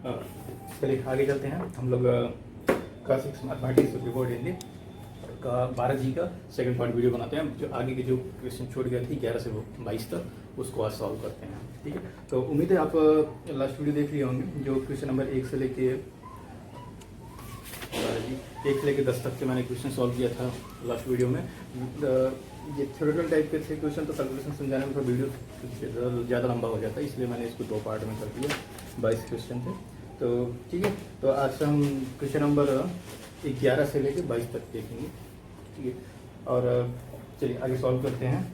चलिए आगे चलते हैं हम लोग। क्लास 6 मैथमेटिक्स रिपोर्ट हिंदी का 12 जी का सेकंड पार्ट वीडियो बनाते हैं। जो आगे के जो क्वेश्चन छूट गए थे 11 से 22 तक उसको आज सॉल्व करते हैं। ठीक है, तो उम्मीद है आप लास्ट वीडियो देख लिए होंगे। जो क्वेश्चन नंबर 1 से लेके 10 तक के मैंने क्वेश्चन सॉल्व किया था लास्ट वीडियो में। ये थ्योरेटिकल टाइप के थे क्वेश्चन, तो कैलकुलेशन समझाने में थोड़ा वीडियो ज़्यादा लंबा हो जाता है, इसलिए मैंने इसको 2 पार्ट में कर दिया। 22 क्वेश्चन थे, तो ठीक है। तो आज से हम क्वेश्चन नंबर 11 से लेके 22 तक देखेंगे। ठीक है, और चलिए आगे सॉल्व करते हैं।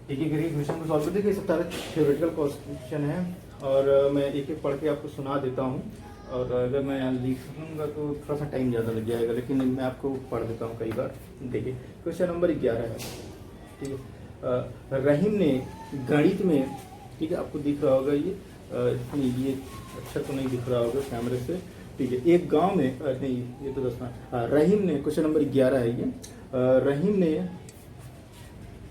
एक एक करके क्वेश्चन को सॉल्व कर देखिए। सब सारे थ्योरेटिकल क्वेश्चन है और मैं एक एक पढ़ के आपको सुना देता हूँ। और अगर मैं यहाँ लिख लूँगा तो थोड़ा सा टाइम ज़्यादा लग जाएगा, लेकिन मैं आपको पढ़ देता हूँ कई बार। देखिए क्वेश्चन नंबर 11 है। ठीक है, रहीम ने गणित में, ठीक है आपको दिख रहा होगा ये अच्छा तो नहीं दिख रहा होगा कैमरे से। ठीक है, एक गांव में नहीं, ये तो 10 रहीम ने, क्वेश्चन नंबर 11 है ये। रहीम ने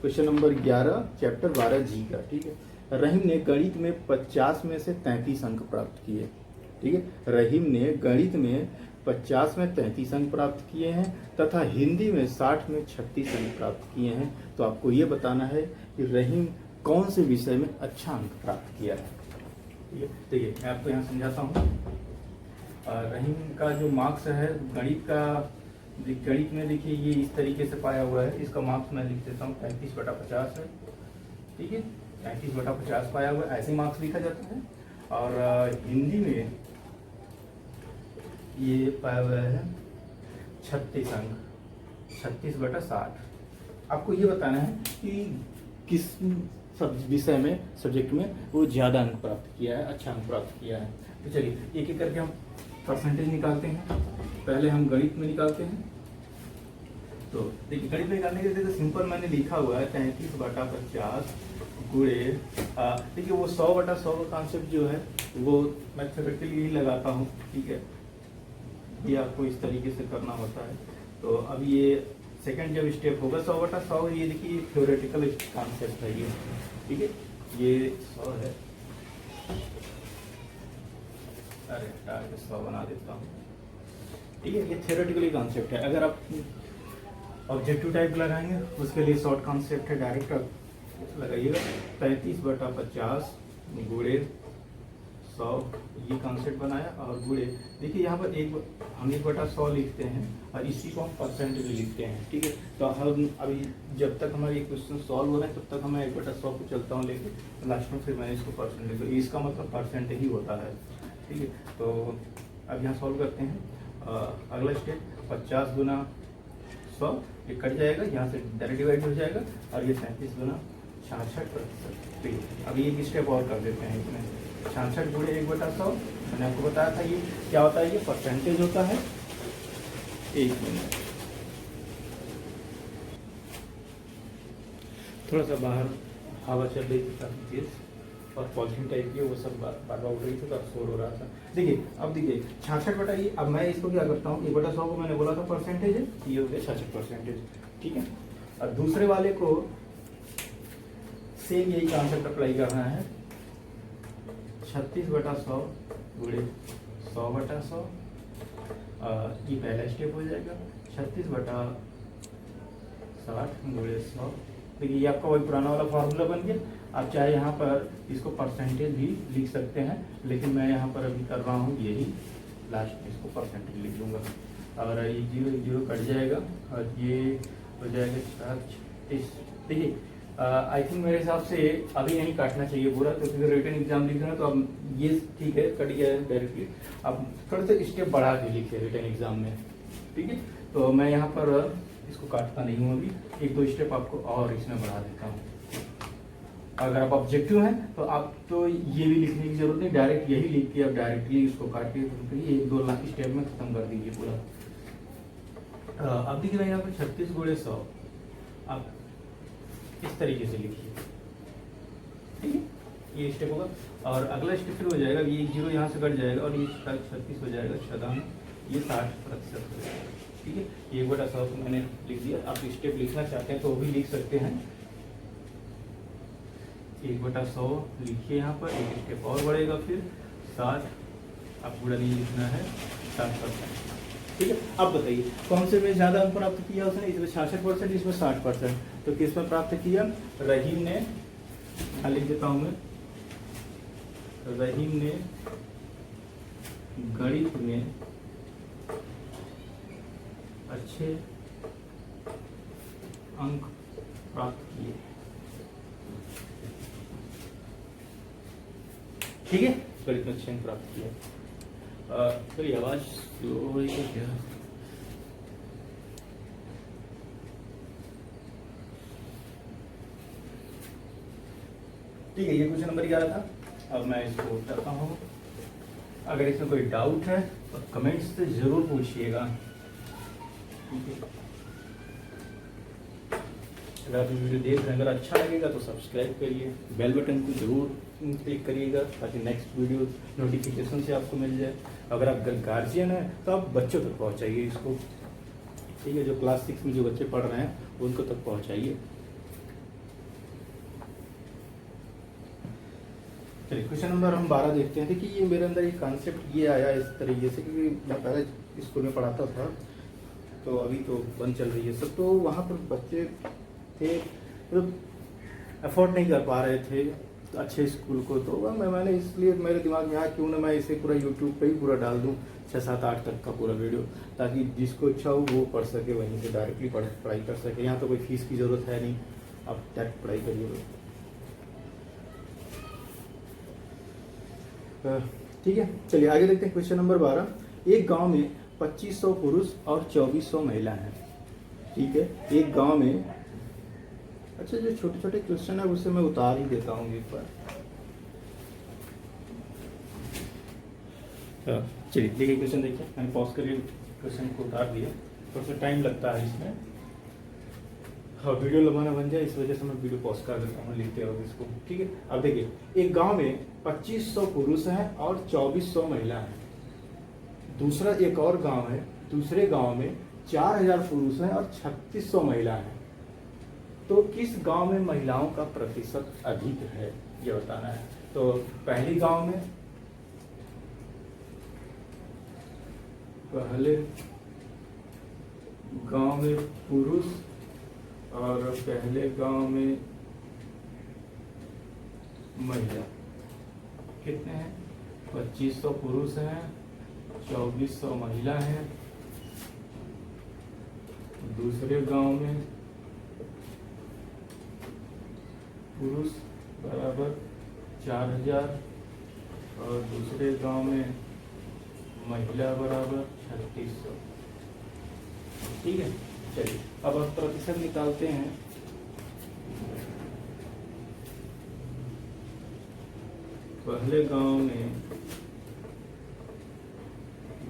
क्वेश्चन नंबर 11 चैप्टर 12 जी का। ठीक है, रहीम ने गणित में 50 में से 33 अंक प्राप्त किए। ठीक है, रहीम ने गणित में 50 में 33 अंक प्राप्त किए हैं तथा हिंदी में 60 में 36 अंक प्राप्त किए हैं। तो आपको ये बताना है कि रहीम कौन से विषय में अच्छा अंक प्राप्त किया है। ठीक है, देखिए मैं आपको यहाँ समझाता हूँ। रहीम का जो मार्क्स है गणित का, गणित में देखिए ये इस तरीके से पाया हुआ है। इसका मार्क्स मैं लिख देता हूँ 35/50 है। ठीक है, 35/50 पाया हुआ है, ऐसे मार्क्स लिखा जाता है। और हिंदी में ये पाया हुआ है 36 अंक, 36/60। आपको ये बताना है कि किस विषय में, सब्जेक्ट में वो ज़्यादा अंक प्राप्त किया है, अच्छा अंक प्राप्त किया है। तो चलिए एक एक करके हम परसेंटेज निकालते हैं। पहले हम गणित में निकालते हैं। तो देखिए गणित में निकालने के लिए तो सिंपल मैंने लिखा हुआ है 33/50 गुणे, देखिए वो 100/100 का कॉन्सेप्ट जो है वो मैं थ्योरेटिकली ही लगाता हूँ। ठीक है, ये आपको इस तरीके से करना होता है। तो अब ये सेकंड जब स्टेप होगा 100/100, ये देखिए थ्योरेटिकल कॉन्सेप्ट है ये। ठीक है, ये 100 है, अरे टारगेट 100 बना देता हूँ। ठीक है, ये थ्योरेटिकली कॉन्सेप्ट है। अगर आप ऑब्जेक्टिव टाइप लगाएंगे उसके लिए शॉर्ट कॉन्सेप्ट है, डायरेक्ट लगाइएगा 33/50 गुणे 100, ये कॉन्सेप्ट बनाया। और गुणे देखिए यहाँ पर हम 1/100 लिखते हैं और इसी को हम परसेंटेज लिखते हैं। ठीक है, तो हम अभी जब तक हमारे ये क्वेश्चन सॉल्व हो रहे हैं तब तक मैं 1/100 को चलता हूँ लेके, लास्ट में फिर मैंने इसको परसेंट लिख दिया। इसका मतलब परसेंट ही होता है। ठीक है, तो अब यहाँ सॉल्व करते हैं। अगला स्टेप 50 गुना 100, ये कट जाएगा, यहाँ से डायरेक्ट डिवाइड हो जाएगा। और ये 37 गुना 66%। ठीक है, अभी एक स्टेप और कर देते हैं इसमें। 66 गुणे 1/100, मैंने आपको बताया था ये क्या होता है, ये परसेंटेज होता है। एक मिनट, थोड़ा सा बाहर हवा चल रही थी काफी तेज और पॉलिथीन टाइप की, वो सब बार बार उड़ रही थी तो शोर हो रहा था। देखिए अब देखिए 66 ये, अब मैं इसको क्या करता हूँ, 1/100 को मैंने बोला था परसेंटेज है, ये हो गया 66%। ठीक है, और दूसरे वाले को सेम यही कॉन्सेप्ट अप्लाई करना है। 36/100 गुणे 100/100, ये पहला स्टेप हो जाएगा। 36/60 गुणे 100। देखिए ये आपका वही पुराना वाला फॉर्मूला बन गया। आप चाहे यहाँ पर इसको परसेंटेज भी लिख सकते हैं, लेकिन मैं यहाँ पर अभी कर रहा हूँ यही, लास्ट में इसको परसेंटेज लिख दूंगा। और ये 0 कट जाएगा और ये हो जाएगा 36। देखिए आई थिंक मेरे हिसाब से अभी नहीं काटना चाहिए पूरा, क्योंकि रिटन एग्जाम लिख रहे हैं तो अब ये ठीक है कट गया है डायरेक्टली। अब थोड़ा सा स्टेप बढ़ा के लिखे रिटन एग्जाम में। ठीक है, तो मैं यहाँ पर इसको काटता नहीं हूँ, अभी 1-2 स्टेप आपको और इसमें बढ़ा देता हूँ। अगर आप ऑब्जेक्टिव हैं तो आप तो ये भी लिखने की जरूरत नहीं, डायरेक्ट यही लिख के आप डायरेक्टली इसको काट के 1-2 स्टेप में खत्म कर दीजिए पूरा। अब देखिए मैं यहाँ पर 36 गुणे 100 आप इस तरीके से लिखिए। ठीक है, ये स्टेप होगा। और अगला स्टेप फिर हो जाएगा, ये 0 यहाँ से कट जाएगा और ये 36 हो जाएगा, शतांश ये 60% हो जाएगा। ठीक है, ये 1/100 को मैंने लिख दिया। आप स्टेप लिखना चाहते हैं तो वो भी लिख सकते हैं। 1/100 लिखिए, यहाँ पर एक स्टेप और बढ़ेगा, फिर 60, आप पूरा नहीं लिखना है, 60%। ठीक है, अब बताइए कौन से में ज़्यादा अंक प्राप्त किया उसने? इसमें 66%, इसमें 60%। तो किस में प्राप्त किया? रहीम ने, लिख देता हूँ मैं, रहीम ने गणित में अच्छे अंक प्राप्त किए। ठीक है, गणित में अच्छे अंक प्राप्त किए। तो आवाज स्लो हो रही है क्या? ठीक है, ये क्वेश्चन नंबर 11 था। अब मैं इसको करता हूँ। अगर इसमें कोई डाउट है तो कमेंट्स से जरूर पूछिएगा। ठीक है, अगर आप वीडियो देख रहे हैं, अगर अच्छा लगेगा तो सब्सक्राइब करिए, बेल बटन को जरूर क्लिक करिएगा ताकि नेक्स्ट वीडियो नोटिफिकेशन से आपको मिल जाए। अगर आप गार्जियन हैं तो आप बच्चों तक पहुंचाइए इसको। ठीक है, जो क्लास 6 में जो बच्चे पढ़ रहे हैं उनको तक पहुंचाइए। चलिए क्वेश्चन नंबर हम 12 देखते हैं। देखिए ये मेरे अंदर एक कॉन्सेप्ट ये आया इस तरीके से, क्योंकि मैं पहले स्कूल में पढ़ाता था, तो अभी तो बंद चल रही है सब, तो वहाँ पर बच्चे थे मतलब अफोर्ड नहीं कर पा रहे थे अच्छे स्कूल को, तो मैंने इसलिए मेरे दिमाग में आया क्यों ना मैं इसे पूरा यूट्यूब पे ही पूरा डाल दूँ 6, 7, 8 तक का पूरा वीडियो, ताकि जिसको इच्छा हो वो पढ़ सके, वहीं से डायरेक्टली पढ़ाई कर सके। यहाँ तो कोई फीस की ज़रूरत है नहीं, आप डायरेक्ट पढ़ाई करिए। ठीक है, चलिए आगे देखते हैं। Question number 12। एक गांव में 2500 पुरुष और 2400 महिला हैं। ठीक है, एक गांव में, अच्छा जो छोटे छोटे क्वेश्चन है उसे मैं उतार ही देता हूँ एक बार। चलिए देखिए क्वेश्चन, देखिए मैंने पॉज करके क्वेश्चन को उतार दिया, थोड़ा सा टाइम लगता है इसमें, हाँ वीडियो लंबा ना बन जाए इस वजह से मैं वीडियो पॉज कर देता हूँ, लिखते रहो इसको। ठीक है, अब देखिए एक गांव में 2500 पुरुष हैं और 2400 महिला हैं। दूसरा एक और गांव है, दूसरे गांव में 4000 पुरुष हैं और 3600 महिला हैं। तो किस गांव में महिलाओं का प्रतिशत अधिक है ये बताना है। तो पहले गांव में पुरुष और पहले गांव में महिला कितने हैं? 2500 पुरुष हैं, 2400 महिला हैं। दूसरे गांव में पुरुष बराबर 4000 और दूसरे गांव में महिला बराबर 3600। ठीक है, चलिए अब आप प्रतिशत निकालते हैं। पहले गांव में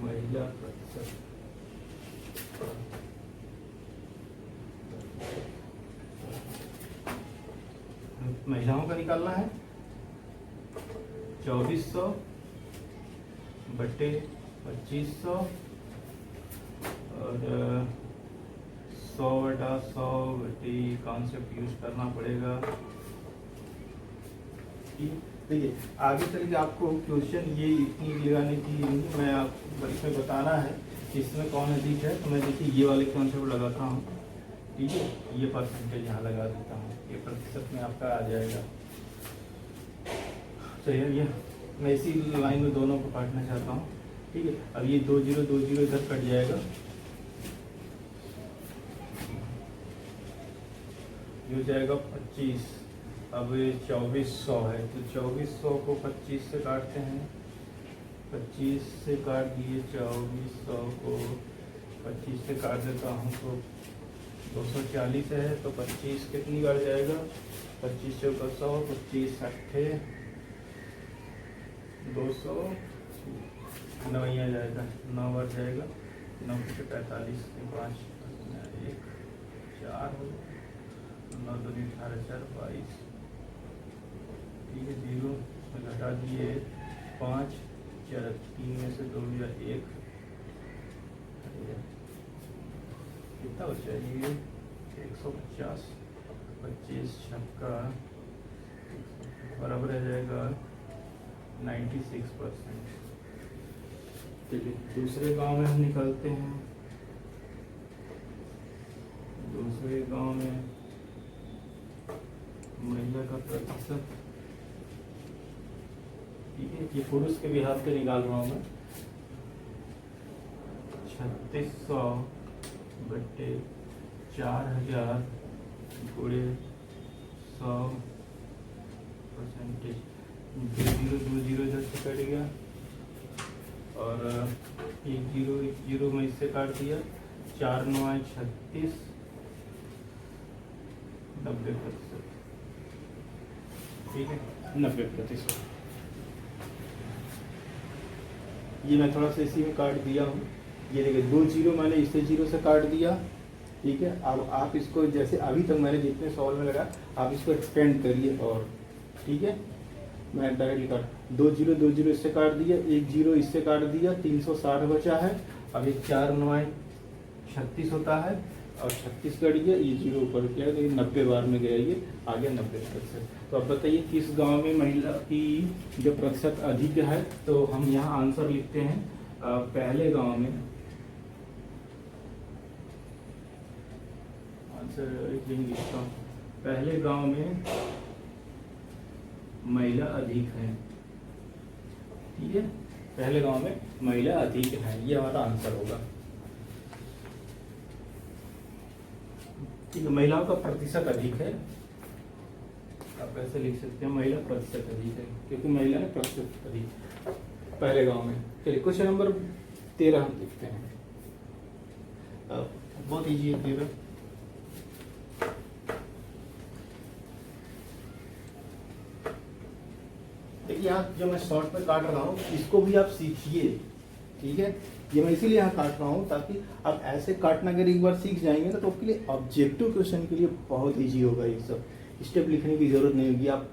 महिला प्रतिशत, महिलाओं का निकालना है 2400 बटे 2500 और 100/100 बटे कॉन्सेप्ट यूज करना पड़ेगा। देखिए आगे चल के आपको क्वेश्चन ये इतनी लगाने की नहीं, मैं आपको इसमें बताना है कि इसमें कौन अधिक है, तो मैं देखिए ये वाले कॉन्सेप्ट लगाता हूँ। ठीक है, ये परसेंटेज यहाँ लगा देता हूँ, ये प्रतिशत में आपका आ जाएगा। चलिए ये मैं इसी लाइन में दोनों को काटना चाहता हूँ। ठीक है, अब ये 2 0 2 0 इधर कट जाएगा, ये हो जाएगा 25। अब ये 2400 है, तो 2400 को 25 से काटते हैं, 25 से काट दिए, 2400 को 25 से काट देता हूँ तो 240 है, तो 25 कितनी बार जाएगा? 25 से 100, 25 8 200, 9 ही आ जाएगा, 9 बार जाएगा, 9 से 45 के 5 1 4 हो, 9 2 18 4 22। ठीक है, 0 में घटा दिए 5 4 3 में से 2 या 1, कितना बचा ये 150, 25 छक्का बराबर आ जाएगा 96%। चलिए दूसरे गांव में हम निकलते हैं। दूसरे गांव में महिला का प्रतिशत, ठीक है, ये पुरुष के भी हाथ पे निकाल रहा हूँ मैं। 3600 बट्टे 4000 गुणे 100%। 2 0 इधर से कट गया और 1 0 में इससे काट दिया। 4 9 36, 90%, ठीक है, 90%। ये मैं थोड़ा सा इसी में काट दिया हूँ। ये देखिए 2 0 मैंने इसे 0 से काट दिया, ठीक है। अब आप इसको जैसे अभी तक मैंने जितने सॉल्व में लगा आप इसको एक्सपेंड करिए और, ठीक है। मैं डायरेक्टली काट 2 0 इससे काट दिया, 1 0 इससे काट दिया, 360 बचा है। अब ये 4 9 36 होता है और 36 कट गया, ये 0 ऊपर गया, तो ये 90 बार में गया, ये आ गया 90%। तो अब बताइए किस गांव में महिला की जो प्रतिशत अधिक है। तो हम यहाँ आंसर लिखते हैं पहले गांव में, आंसर लिखता हूँ, पहले गांव में महिला अधिक है, ठीक है, पहले गांव में महिला अधिक है, ये हमारा आंसर होगा। ठीक है, महिलाओं का प्रतिशत अधिक है, आप ऐसे लिख सकते हैं, महिला प्रतिशत अधिक है क्योंकि महिला ने प्रतिशत अधिक पहले गांव में। चलिए क्वेश्चन नंबर 13 हम देखते हैं। बहुत इजी है 13। देखिए यहाँ जो मैं शॉर्ट में काट रहा हूँ इसको भी आप सीखिए, ठीक है। ये मैं इसीलिए यहाँ काट रहा हूँ ताकि आप ऐसे काटना अगर एक बार सीख जाएंगे ना तो आपके लिए ऑब्जेक्टिव क्वेश्चन के लिए बहुत इजी होगा। ये सब स्टेप लिखने की जरूरत नहीं होगी, आप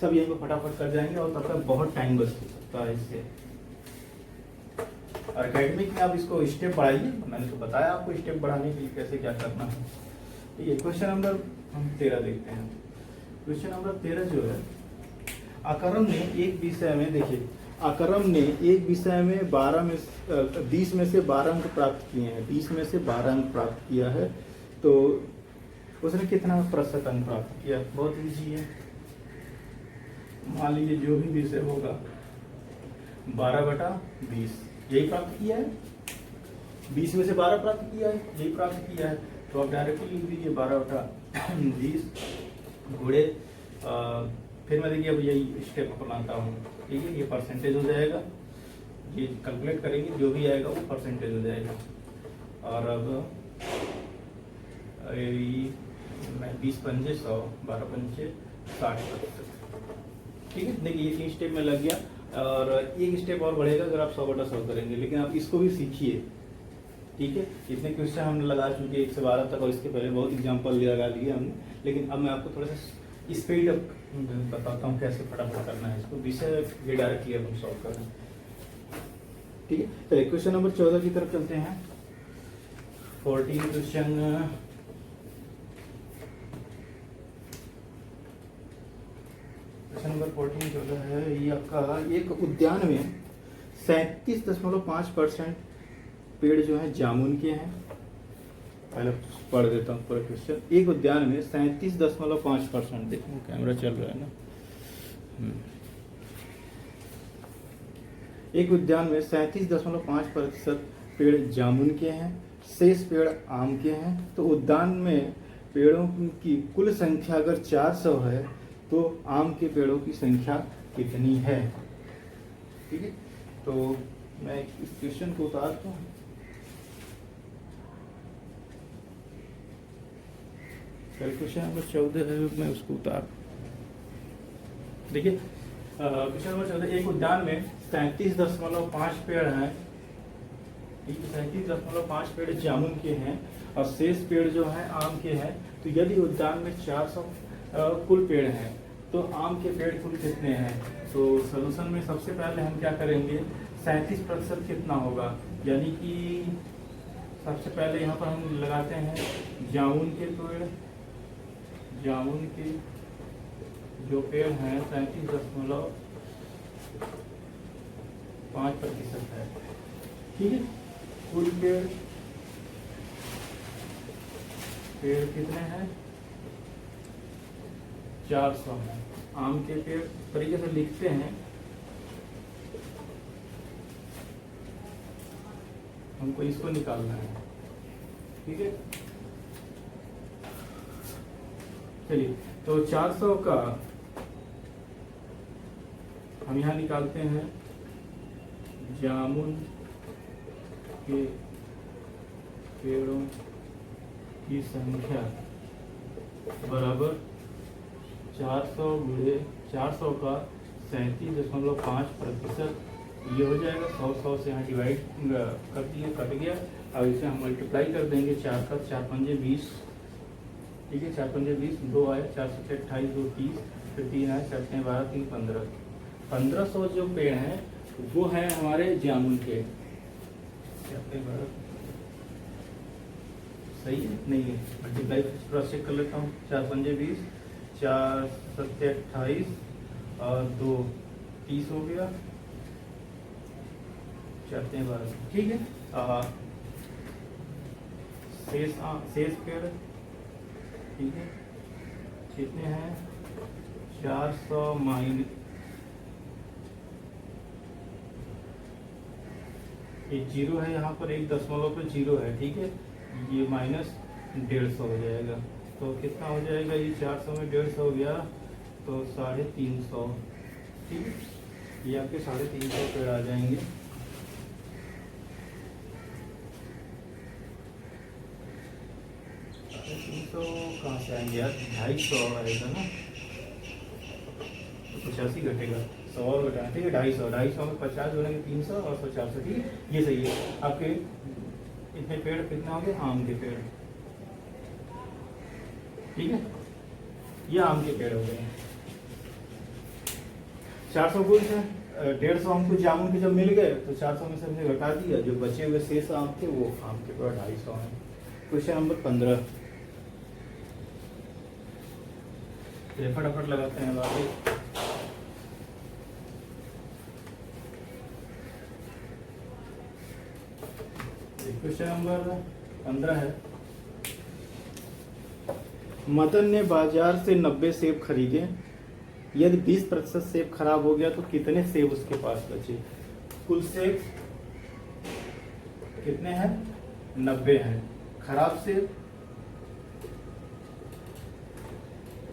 सब यहीं पर फटाफट कर जाएंगे और तब तक बहुत टाइम बच सकता है इससे। और एकेडमिक में आप इसको स्टेप बढ़ाइए, मैंने तो बताया आपको स्टेप बढ़ाने के लिए कैसे क्या करना है। ठीक है, क्वेश्चन नंबर हम 13 देखते हैं। क्वेश्चन नंबर 13 जो है, अकरम ने एक विषय में, देखिए अकरम ने एक विषय में 20 में से 12 अंक प्राप्त किए हैं, 20 में से 12 अंक प्राप्त किया है, तो उसने कितना प्रतिशत अंक प्राप्त किया। बहुत ईजी है, मान लीजिए जो भी विषय होगा 12/20 यही प्राप्त किया है, 20 में से 12 प्राप्त किया है, यही प्राप्त किया है, तो आप डायरेक्टली लिख दीजिए 12/20 गुणे, फिर मैं देखिए अब यही स्टेप अपनाता हूँ, ठीक है। ये परसेंटेज हो जाएगा, ये कैलकुलेट करेंगे जो भी आएगा वो परसेंटेज हो जाएगा। और अब मैं 20 पंजे 100, 12 पंजे 60%, ठीक है। देखिए ये 3 स्टेप में लग गया और एक स्टेप और बढ़ेगा अगर आप 100/100 करेंगे, लेकिन आप इसको भी सीखिए, ठीक है। इतने क्वेश्चन हम लगा चुके 1 से 12 तक और इसके पहले बहुत एग्जाम्पल लगा लिए हमने, लेकिन अब मैं आपको थोड़ा सा स्पीड अप बताता हूँ कैसे फटाफट करना है इसको, विषय ये डायरेक्टली हम सॉल्व कर रहे हैं, ठीक है। तो क्वेश्चन नंबर 14 की तरफ चलते हैं। 14 क्वेश्चन, क्वेश्चन नंबर 14 जो है ये आपका, एक उद्यान में 37.5% पेड़ जो है जामुन के हैं। पहले पढ़ देता हूँ पूरा क्वेश्चन। एक उद्यान में 37.5%, देखो कैमरा चल रहा है ना, एक उद्यान में 37.5% पेड़ जामुन के हैं, शेष पेड़ आम के हैं, तो उद्यान में पेड़ों की कुल संख्या अगर 400 है तो आम के पेड़ों की संख्या कितनी है, ठीक है। तो मैं इस क्वेश्चन को उतारता हूँ। क्वेश्चन नंबर 14 है, मैं उसको उतार, देखिए क्वेश्चन नंबर 14, एक उद्यान में 37.5 पेड़ हैं, ठीक है, 37.5 पेड़ जामुन के हैं और शेष पेड़ जो हैं आम के हैं। तो यदि उद्यान में 400 कुल पेड़ हैं तो आम के पेड़ कुल कितने हैं। तो सोल्यूशन में सबसे पहले हम क्या करेंगे, 37% कितना होगा, यानी कि सबसे पहले यहाँ पर हम लगाते हैं जामुन के पेड़, जामुन के जो पेड़ हैं 37.5 5% है। ठीक है, कुल पेड़ कितने हैं? 400 है। आम के पेड़ तरीके से लिखते हैं, हमको इसको निकालना है। ठीक है, चलिए, तो 400 का हम यहाँ निकालते हैं जामुन के पेड़ों की संख्या बराबर 400 गुणे 400 का 37.5%। ये हो जाएगा 100 से यहाँ डिवाइड कर दिए, कट गया। अब इसे हम मल्टीप्लाई कर देंगे 4 का 4 पंजे 20। ठीक है, 4 पंजे 20, 2 आए, 4 से 28, 2 30, फिर 3 आए, 4 से 12, 3 15। 1500 जो पेड़ हैं वो हैं हमारे जामुन के। सही है? नहीं है, मल्टीप्लाई क्रॉस चेक कर लेता हूँ। 4 पंजे 20, 4 सत्ते 28 और 2 30 हो गया, 4 से 12। ठीक है, शेष पेड़ ठीक है कितने हैं? 400 माइनस एक जीरो है यहाँ पर, 1 दशमलव पे जीरो है। ठीक है, ये माइनस 150 हो जाएगा। तो कितना हो जाएगा? ये 400 में 150 हो गया तो 350। ठीक है, ये आपके 350 पेड़ आ जाएंगे। तो कहाँ से आएंगे यार? 250 आएगा ना, 85 घटेगा, 100 और घटाना। ठीक है, 250 में 50 जोड़ेंगे 300 और 100 400। ठीक है, ये सही है। आपके इतने पेड़ कितना हो गए? आम के पेड़। ठीक है, ये आम के पेड़ हो गए हैं। 400 गुण से 150 हमको जामुन के जब मिल गए तो 400 में से हमने घटा दिया, जो बचे हुए शेष आम थे वो आम के पेड़ 250 हैं। क्वेश्चन नंबर 15 फटाफट लगाते हैं बाकी। क्वेश्चन नंबर 15 है। मदन ने बाजार से 90 सेब खरीदे। यदि 20% सेब खराब हो गया तो कितने सेब उसके पास बचे? कुल सेब कितने हैं? 90 हैं। खराब सेब,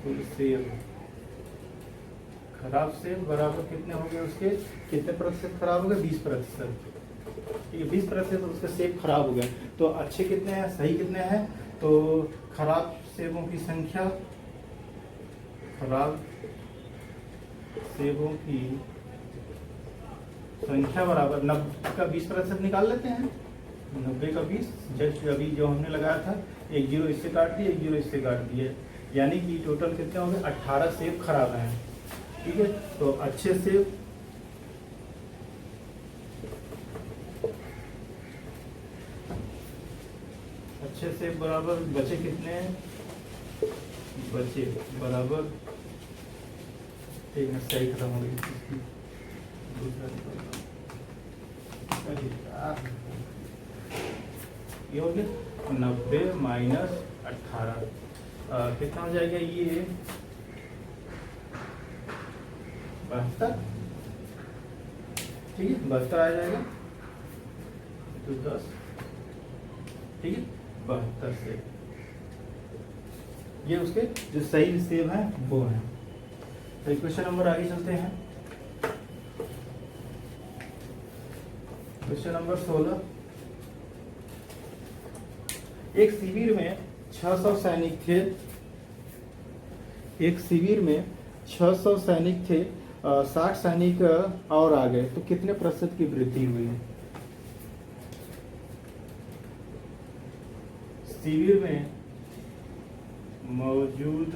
कुल सेब खराब सेब बराबर कितने हो गए उसके? कितने प्रतिशत खराब हो गए? 20%। ठीक है, 20% उसके सेब खराब हो गए। तो अच्छे कितने हैं? सही कितने हैं? तो खराब सेबों की संख्या, खराब सेबों की संख्या बराबर 90 का 20% निकाल लेते हैं। 90 का 20, जस्ट अभी जो हमने लगाया था, एक जीरो इससे काट दिए, एक जीरो इससे काट दिए, यानी कि टोटल कितने हो गए? 18 सेब खराब हैं। ठीक है, तो अच्छे सेब बराबर बचे कितने? बचे बराबर, ठीक है, सही खत्म हो गई। ये हो गया 90 माइनस 18 कितना हो जाएगा? ये 72। ठीक है, 72 आ जाएगा तो 10। ठीक है, 72 सेब। ये उसके जो सही सेब हैं वो हैं। तो क्वेश्चन नंबर आगे चलते हैं। Question number 16। एक शिविर में 600 सैनिक थे। एक शिविर में 600 सैनिक थे, 60 सैनिक और आ गए तो कितने प्रतिशत की वृद्धि हुई? शिविर में मौजूद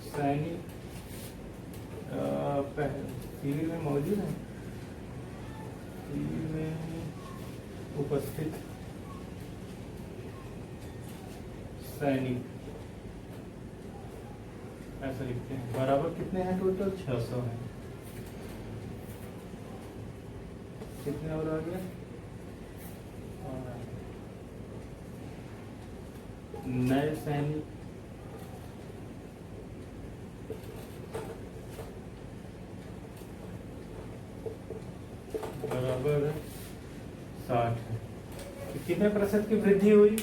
सैनिक शिविर में मौजूद है, शिविर में उपस्थित सैनिक, ऐसा लिखते हैं, बराबर कितने हैं? टोटल 600 हैं। कितने और आ गया, नए सैनिक बराबर 60 है। तो कितने प्रतिशत की वृद्धि हुई?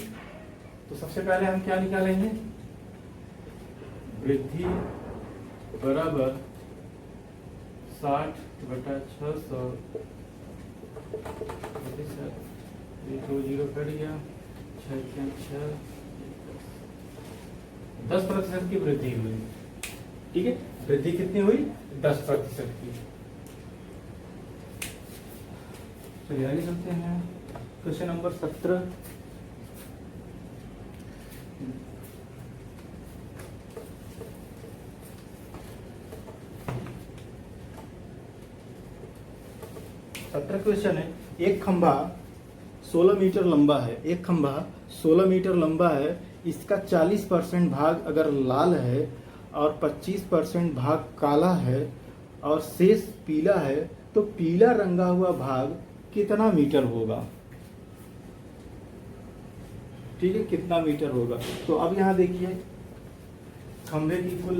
तो सबसे पहले हम क्या निकालेंगे, वृद्धि बराबर 60/600 प्रतिशत, 2 जीरो कट गया, 6 10% की वृद्धि हुई। ठीक है, वृद्धि कितनी हुई? 10% की। चलिए आगे चलते हैं। Question number 17। क्वेश्चन है, एक खंभा 16 मीटर लंबा है, एक खंभा 16 मीटर लंबा है, इसका 40% भाग अगर लाल है और 25% भाग काला है और शेष पीला है, तो पीला रंगा हुआ भाग कितना मीटर होगा? ठीक है, कितना मीटर होगा? तो अब यहां देखिए, खंभे की कुल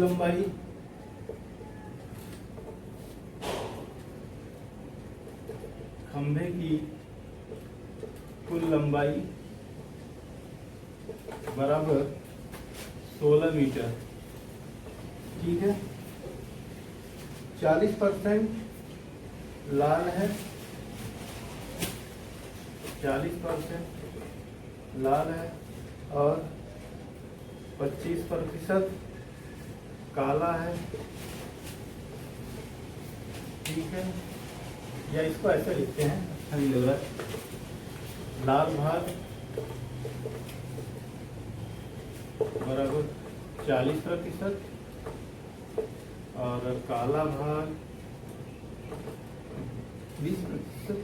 लंबाई बराबर 16 मीटर। ठीक है, 40% लाल है, 40% लाल है और 25% काला है। ठीक है, या इसको ऐसे लिखते हैं, अच्छा नहीं लग रहा है, लाल भाग बराबर 40% और काला भाग 20%,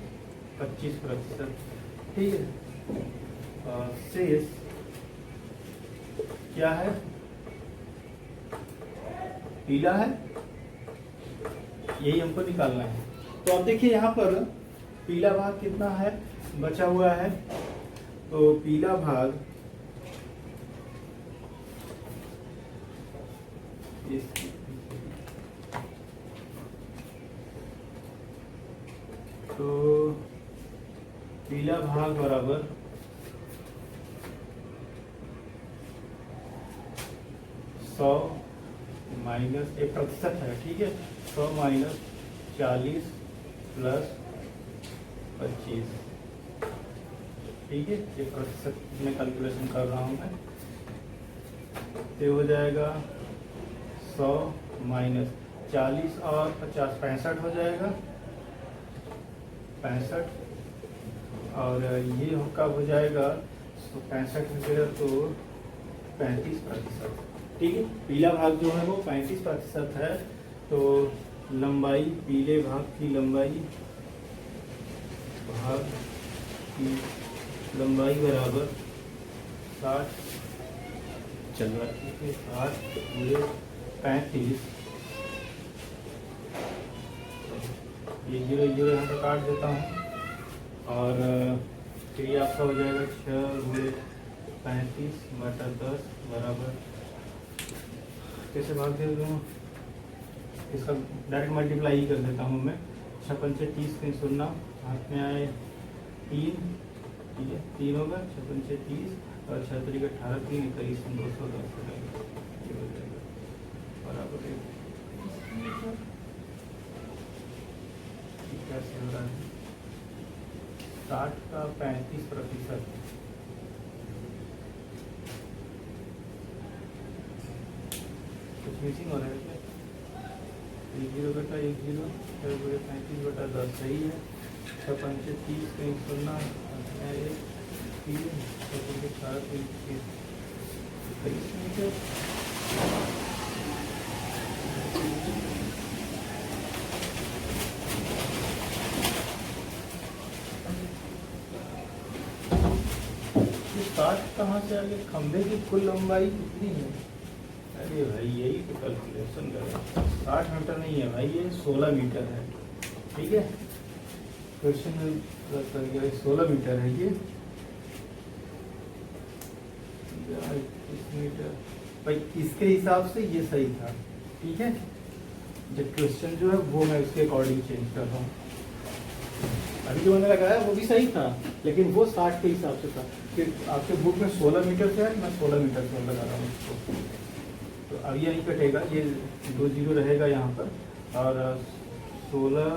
25%। ठीक है, और शेष क्या है? पीला है, यही हमको निकालना है। तो अब देखिए यहाँ पर पीला भाग कितना है बचा हुआ है, तो पीला भाग बराबर 100 माइनस 1% है। ठीक है, 100 माइनस 40 प्लस 25। ठीक है, ये प्रतिशत में कैलकुलेशन कर रहा हूँ मैं, तो हो जाएगा 100 माइनस 40 और 50 65 हो जाएगा, 65। और ये कब हो जाएगा? 65 में गया तो 35%। ठीक है, पीला भाग जो है वो 35% है। तो लंबाई, पीले भाग की लंबाई बराबर 60 चल रहा है, 60 पूरे 35। ये 0 0 यहाँ पे काट देता हूँ और फिर ये आपका हो जाएगा 6 गुणे 35/10 बराबर, कैसे भाग दे दूँ, इसका डायरेक्ट मल्टीप्लाई ही कर देता हूँ मैं। 6 पंचे 30, 3 शून्य हाथ में आए 3। ठीक है, 3 होगा, 6 पंचे 30 और 6 तरीके 18, 3 23 210 हो जाएगा बराबर। कैसे हो रहा है? 60 का 35%। कुछ मिसिंग हो रहा है क्या? 10/10 35/10 सही है। 6 पंचे 30, 3 शून्य 3 4 3 60 कहाँ से आगे? खंभे की कुल लंबाई कितनी है? अरे भाई यही तो कैलकुलेशन कर रहा है, 60 मीटर नहीं है भाई, ये 16 मीटर है। ठीक है, क्वेश्चन 16 मीटर है ये, 21 मीटर भाई, इसके हिसाब से ये सही था। ठीक है, जो क्वेश्चन जो है वो मैं उसके अकॉर्डिंग चेंज कर रहा हूँ। अभी जो मैंने लगाया वो भी सही था, लेकिन वो 60 के हिसाब से था कि आपके बुक में 16 मीटर से है, मैं 16 मीटर से लगा रहा हूँ इसको। तो अब ये नहीं कटेगा, ये 2 जीरो रहेगा यहाँ पर, और 16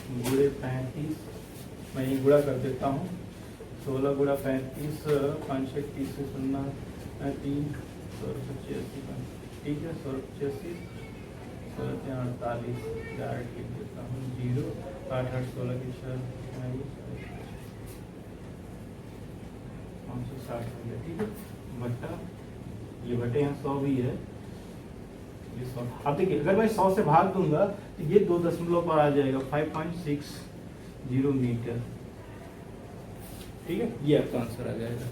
गुणे 35 मैं ये गुणा कर देता हूँ। 16 गुणा 35, 5 एक 30 से 0 3 1685, ठीक है 1685, 16 48 डायरेक्ट लिख देता हूँ 0 8 8 16 की 6 560 हो गया। ठीक है, बट्टा ये बटे यहाँ 100 भी है, ये 100। अब देखिए अगर मैं 100 से भाग दूंगा तो ये 2 दशमलव पर आ जाएगा, 5.60 मीटर। ठीक है, ये आपका आंसर आ जाएगा।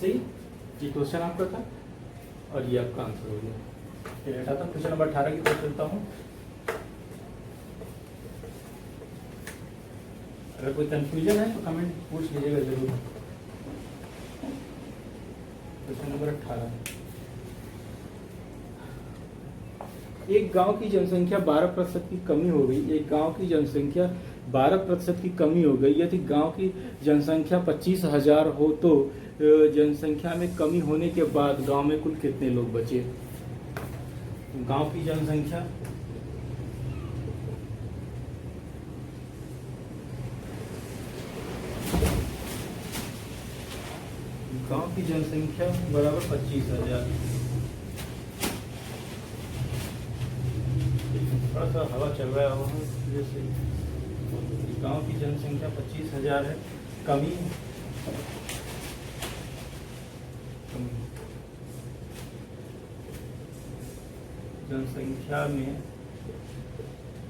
सही, ये क्वेश्चन आपका था और ये आपका आंसर हो गया। हटाता हूँ, क्वेश्चन नंबर 18 की तरफ चलता हूँ। अगर कोई कंफ्यूजन है तो कमेंट पूछ लीजिएगा जरूर। क्वेश्चन नंबर 18, एक गांव की जनसंख्या 12% की कमी हो गई। एक गांव की जनसंख्या 12% की कमी हो गई। यदि गांव की जनसंख्या 25,000 हो तो जनसंख्या में कमी होने के बाद गांव में कुल कितने लोग बचे? गांव की जनसंख्या बराबर 25,000। थोड़ा सा हवा चल रहा है वहाँ, जैसे गांव की जनसंख्या 25,000 है, कमी जनसंख्या में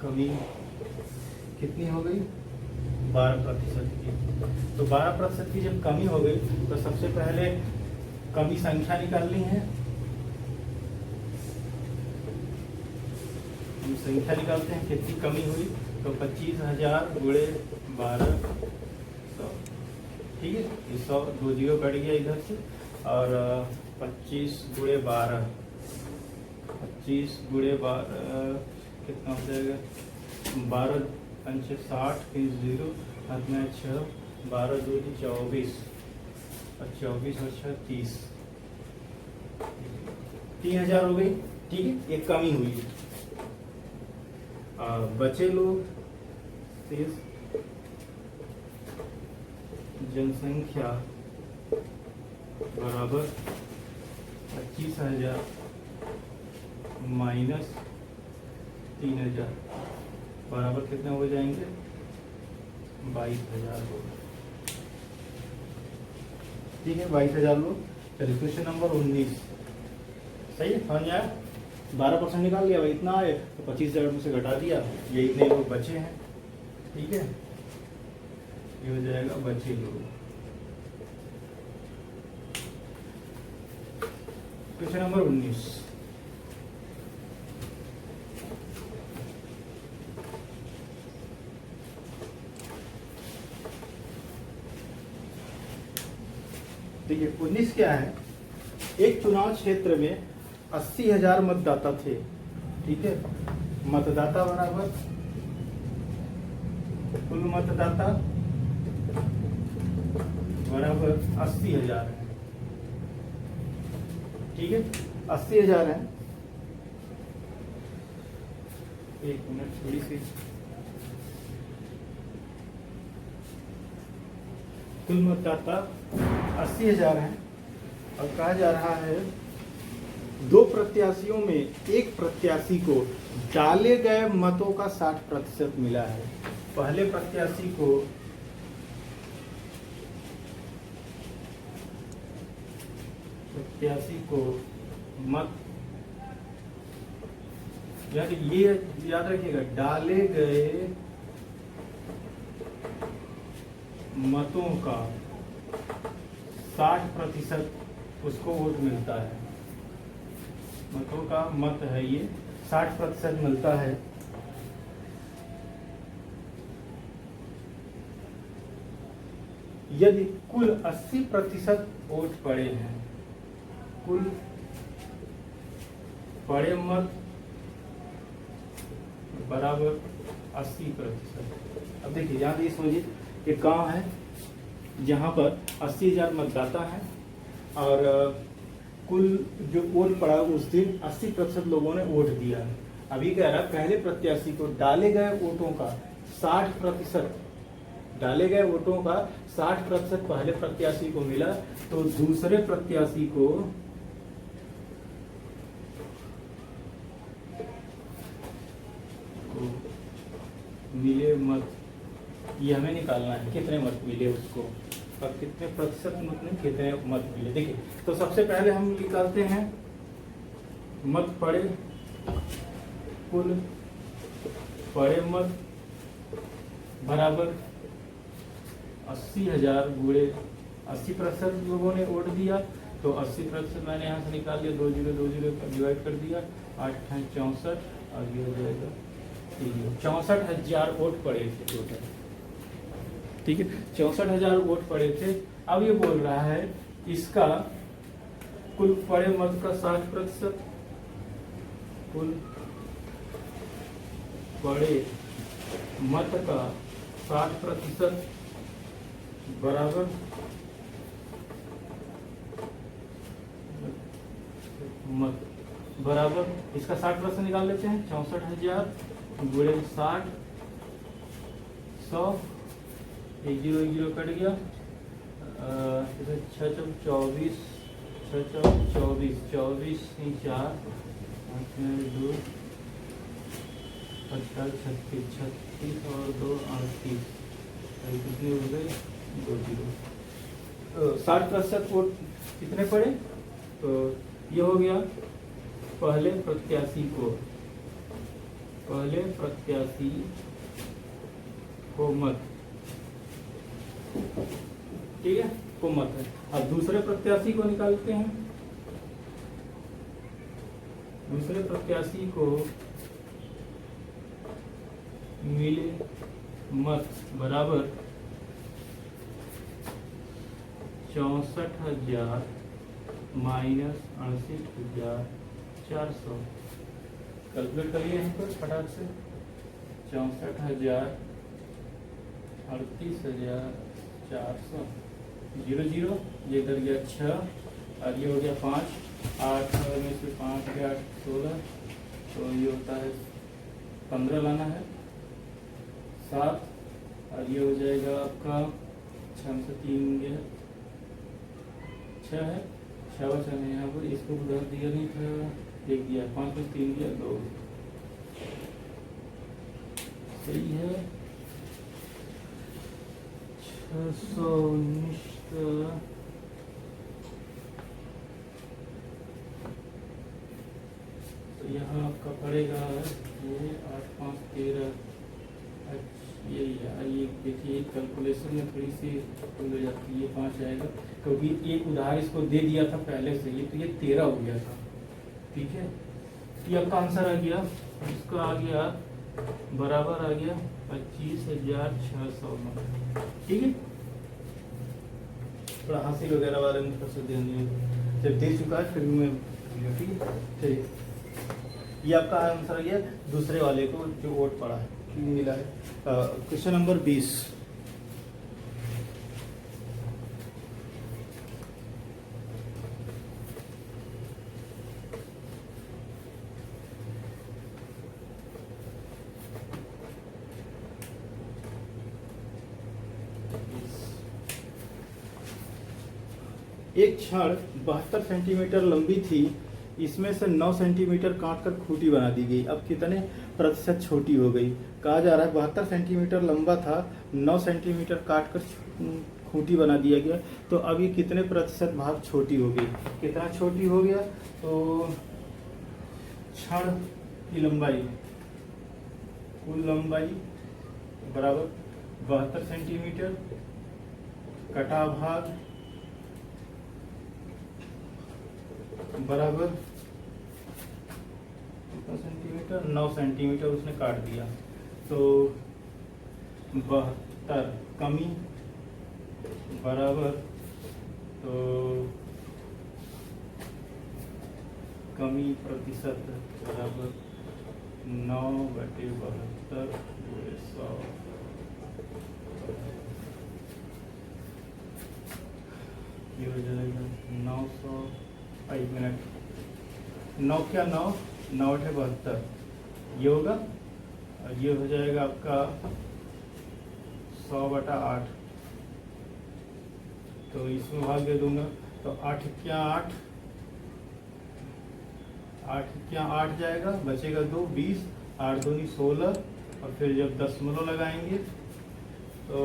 कमी कितनी हो गई? 12% की। तो 12% की जब कमी हो गई तो सबसे पहले कमी संख्या निकालनी है। हम संख्या निकालते हैं, कितनी कमी हुई, तो 25,000 गुणे 1200। ठीक है, ये 100 2 जीरो कट गया इधर से, और 25 गुणे 12, 25 गुणे 12 कितना हो जाएगा? 12 5 60 फिर 0 हाथ में 6, 12 2 24 और 24 और 6 30, 3,000 हो गई। ठीक है, एक कमी हुई। बचे लोग शेष जनसंख्या बराबर 25,000 माइनस 3,000 बराबर कितने हो जाएंगे? 22,000 लोग। ठीक है, 22,000 लोग। चलिए क्वेश्चन नंबर 19, सही है, समझ आया? 12% निकाल लिया भाई, इतना आए तो 25,000 में से घटा दिया, ये इतने लोग बचे हैं। ठीक है, ये हो जाएगा बचे लोग। क्वेश्चन नंबर 19, देखिए 19 क्या है? एक चुनाव क्षेत्र में 80,000 मतदाता थे। ठीक है, मतदाता बराबर कुल मतदाता बराबर 80,000 है। ठीक है, 80,000 है। एक मिनट, थोड़ी सी, कुल मतदाता 80,000 है और कहा जा रहा है 2 प्रत्याशियों में एक प्रत्याशी को डाले गए मतों का 60% मिला है। पहले प्रत्याशी को मत, यानी ये याद रखिएगा, डाले गए मतों का 60% उसको वोट मिलता है। मतों का मत है ये, 60% मिलता है। यदि कुल 80% वोट पड़े हैं, कुल पड़े मत बराबर 80%। अब देखिए यहाँ पे समझिए एक गांव है जहाँ पर 80,000 मतदाता हैं और कुल जो वोट पड़ा उस दिन 80% लोगों ने वोट दिया है। अभी कह रहा है पहले प्रत्याशी को डाले गए वोटों का 60%, डाले गए वोटों का 60% पहले प्रत्याशी को मिला, तो दूसरे प्रत्याशी को मिले मत, ये हमें निकालना है कितने मत मिले उसको और कितने प्रतिशत मत में कितने मत मिले। देखिए तो सबसे पहले हम निकालते हैं मत पड़े, कुल पड़े मत बराबर 80,000 गुणे 80% लोगों ने वोट दिया, तो 80% मैंने यहाँ से निकाल लिया, 2 जीरो 2 जीरो डिवाइड कर दिया, 8 64 और ये हो जाएगा 64,000 वोट पड़े थे टोटल। ठीक है, 64,000 वोट पड़े थे। अब ये बोल रहा है इसका कुल पड़े मत का 60%, कुल पड़े मत का 60% बराबर मत बराबर इसका 60% निकाल लेते हैं, 64,000 गुणे 60, 100, 1 जीरो कट गया, 6 चौक 24, 6 चौक 24, 24 4 2 50 36 36 और 2 38, कितने हो गए 2 जीरो। 60% वोट कितने पड़े, तो ये हो गया पहले प्रत्याशी को मत, ठीक है, को मत है। अब दूसरे प्रत्याशी को निकालते हैं, दूसरे प्रत्याशी को मिले मत बराबर 64,000 माइनस 68,400। कैलकुलेट करिए यहाँ पर फटाक से, 64,000 38,400, 0 0 ये इधर गया 6 और ये हो गया 5, 8 में से 5 गया 8 16, तो ये होता है 15 लाना है, 7 और ये हो जाएगा आपका 6 में से 3 गया 6 है, 6 बचा है यहाँ पर, इसको उधर दिया नहीं था, 1 दिया, 5 में 3 दिया 2, सही है 619। तो यहाँ आपका पड़ेगा ये 8 5 13, ये देखिए कैलकुलेशन में थोड़ी सी भूल हो जाती है, ये 5 आएगा क्योंकि एक उधार इसको दे दिया था पहले से ही, तो ये 13 हो गया था। ठीक है, ये आपका आंसर आ गया, इसका आ गया बराबर आ गया 25,600। ठीक है, थोड़ा हासिल वगैरह वाले में जब दे चुका है फिर भी मैं, ठीक है चलिए, ये आपका आंसर आ गया दूसरे वाले को जो वोट पड़ा है मिला है। क्वेश्चन नंबर 20, एक छड़ 72 सेंटीमीटर लंबी थी, इसमें से 9 सेंटीमीटर काटकर खूंटी बना दी गई। अब कितने प्रतिशत छोटी हो गई? कहा जा रहा है 72 सेंटीमीटर लंबा था, 9 सेंटीमीटर काटकर खूंटी बना दिया गया, तो अब ये कितने प्रतिशत भाग छोटी हो गई? कितना छोटी हो गया? तो छड़ की लंबाई, कुल लंबाई बराबर 72 सेंटीमीटर, कटा भाग बराबर कितना सेंटीमीटर? 9 सेंटीमीटर उसने काट दिया, तो 72 कमी बराबर, तो कमी प्रतिशत बराबर 9/72 ये हो जाएगा 900, 1 मिनट, 9 क्या 9, 9/72 ये होगा, और ये हो जाएगा आपका 100/8, तो इसमें भाग दे दूंगा, तो 8 क्या 8, 8 क्या 8 जाएगा, बचेगा 2, 20, 8 दूनी 16, और फिर जब दशमलव लगाएंगे तो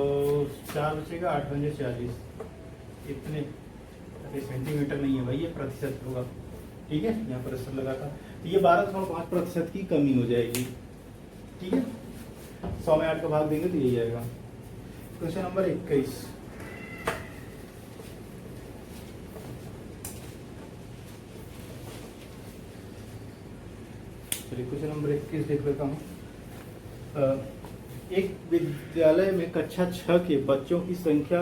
4 बचेगा, 8 पंजे 40, इतने, अरे सेंटीमीटर नहीं है भाई, ये प्रतिशत होगा, ठीक है, यहाँ प्रतिशत लगाता, तो ये 12.5% की कमी हो जाएगी, ठीक है। 100 में 8 का भाग देंगे तो यही आएगा। क्वेश्चन नंबर 21, क्वेश्चन नंबर 21 देख लेता हूँ। एक विद्यालय में कक्षा 6 के बच्चों की संख्या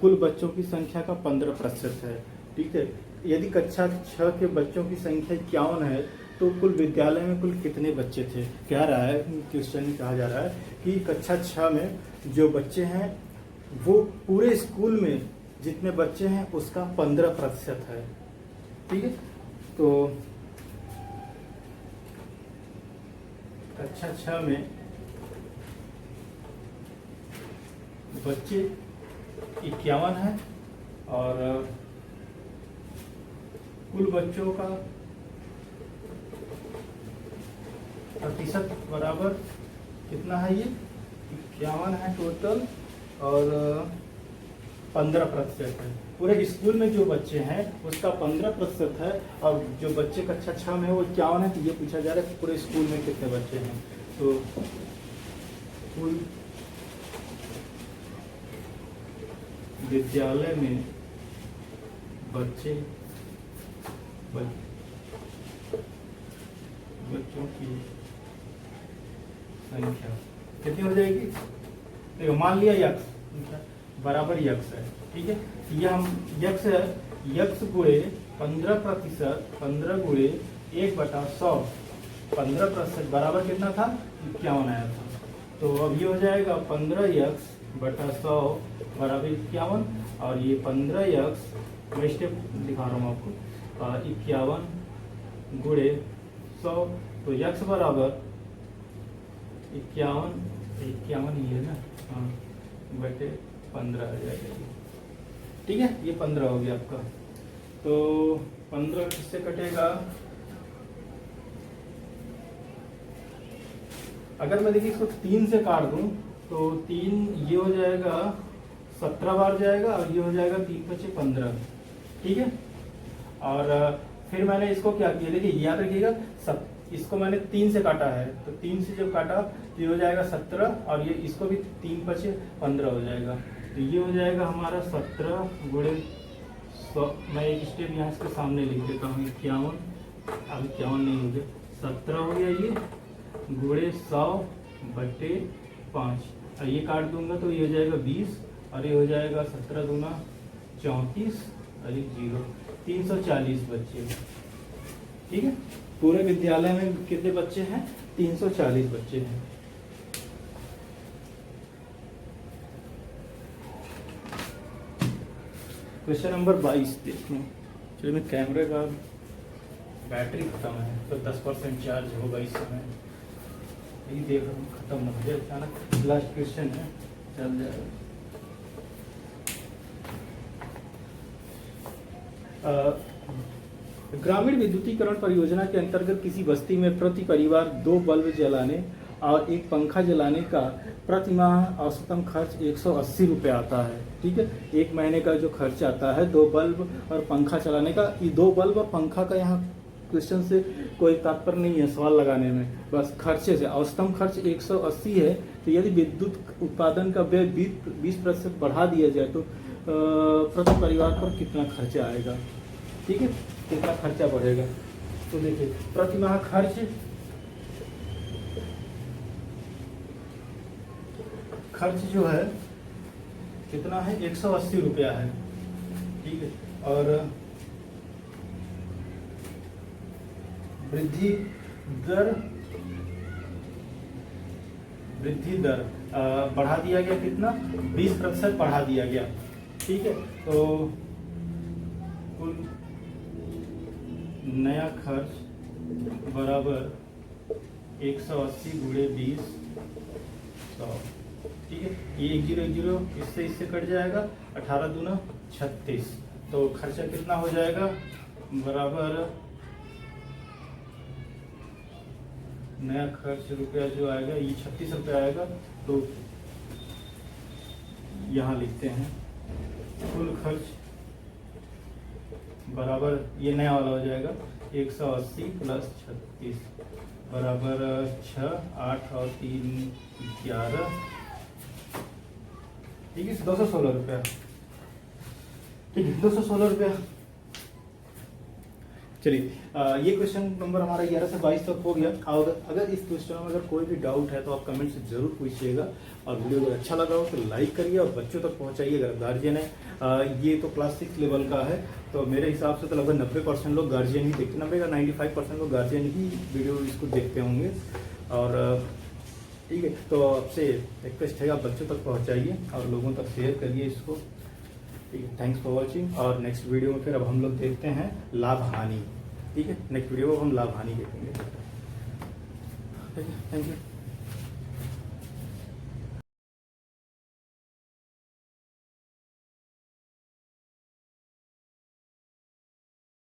कुल बच्चों की संख्या का 15% है, ठीक है। यदि कक्षा 6 के बच्चों की संख्या 51 है तो कुल विद्यालय में कुल कितने बच्चे थे। कह रहा है, क्वेश्चन में कहा जा रहा है कि कक्षा 6 में जो बच्चे हैं वो पूरे स्कूल में जितने बच्चे हैं उसका 15% है, ठीक है। तो कक्षा 6 में बच्चे 51 है और कुल बच्चों का प्रतिशत बराबर कितना है, ये 51 है टोटल और 15% है। पूरे स्कूल में जो बच्चे हैं उसका 15% है, और जो बच्चे कक्षा 6 में है वो 51 है, तो ये पूछा जा रहा है पूरे स्कूल में कितने बच्चे हैं। तो कुल विद्यालय में बच्चों की संख्या कितनी हो जाएगी, देखो मान लिया यक्स बराबर यक्स है, ठीक है। ये हम यक्स है, यक्स गुणे 15%, 15 गुणे 1/100, 15% बराबर कितना था, 51 आया था। तो अब ये हो जाएगा 15x/100 बराबर 51, और ये 15x, मैं स्टेप दिखा रहा हूँ आपको, 51 गुणे 100, तो x बराबर 51 ही है ना, हाँ, बटे 15 आ जाएगा, ठीक है। ये 15 हो गया आपका, तो 15 किससे कटेगा, अगर मैं देखिए इसको 3 से काट दूं तो 3 ये हो जाएगा 17 बार जाएगा, और ये हो जाएगा 3 × 5 = 15, ठीक है। और फिर मैंने इसको क्या किया, देखिए याद रखिएगा, इसको मैंने 3 से काटा है, तो 3 से जब काटा तो ये हो जाएगा 17, और ये इसको भी 3 × 5 = 15 हो जाएगा, तो ये हो जाएगा हमारा 17 गुणे 100। मैं एक स्टेप यहाँ इसके सामने लिख देता हूँ, 51, अब 51 नहीं हो गया, 17 हो गया, ये गुणे 100/5, और ये काट दूंगा तो ये हो जाएगा 20, और ये हो जाएगा 17 दूना 34, और ये 0, 340 बच्चे, ठीक है। पूरे विद्यालय में कितने बच्चे हैं, 340 बच्चे हैं। क्वेश्चन नंबर 22 देखें। चलिए, मैं कैमरे का बैटरी खत्म है तो 10% चार्ज होगा इस समय, ये देख रहा हूँ खत्म हो गया अचानक। लास्ट क्वेश्चन है, चल जाएगा। ग्रामीण विद्युतीकरण परियोजना के अंतर्गत किसी बस्ती में प्रति परिवार 2 बल्ब जलाने और 1 पंखा जलाने का प्रति माह औसतन खर्च 180 रुपये आता है, ठीक है। 1 महीने का जो खर्च आता है 2 बल्ब और पंखा चलाने का, ये 2 बल्ब और पंखा का यहाँ क्वेश्चन से कोई तात्पर्य नहीं है सवाल लगाने में, बस खर्चे से औसतम खर्च 180 है। तो यदि विद्युत उत्पादन का व्यय 20% बढ़ा दिया जाए तो प्रति परिवार पर कितना खर्चा आएगा, ठीक है, कितना खर्चा बढ़ेगा। तो देखिए प्रति माह खर्च जो है कितना है, 180 रुपया है, ठीक है। और वृद्धि दर बढ़ा दिया गया, कितना, 20% बढ़ा दिया गया, ठीक है। तो कुल नया खर्च बराबर 180 गुणे 20, 100, ठीक है। ये 1010 इससे कट जाएगा, 18 दूना 36, तो खर्चा कितना हो जाएगा, बराबर नया खर्च रुपया जो आएगा ये 36 रुपया आएगा। तो यहाँ लिखते हैं कुल खर्च बराबर, ये नया वाला हो जाएगा 180 प्लस 36 बराबर 6, 8 और 3 11, ठीक है, 216 रुपया, ठीक है, 216 रुपया। चलिए, ये क्वेश्चन नंबर हमारा 11 से 22 तक हो गया। और अगर इस क्वेश्चन में अगर कोई भी डाउट है तो आप कमेंट से जरूर पूछिएगा, और वीडियो अगर अच्छा लगा हो तो लाइक करिए और बच्चों तक पहुंचाइए अगर गार्जियन है। ये तो क्लास 6 लेवल का है, तो मेरे हिसाब से तो लगभग 90% लोग गार्जियन ही देखते, 90 का 95% लोग गार्जियन ही वीडियो इसको देखते होंगे। और ठीक है, तो आपसे रिक्वेस्ट है आप बच्चों तक पहुँचाइए और लोगों तक शेयर करिए इसको, ठीक है। थैंक्स फॉर वॉचिंग, और नेक्स्ट वीडियो में फिर अब हम लोग देखते हैं लाभ हानि, ठीक है। नेक्स्ट वीडियो में हम लाभ हानि देखेंगे, ठीक है। Thank you.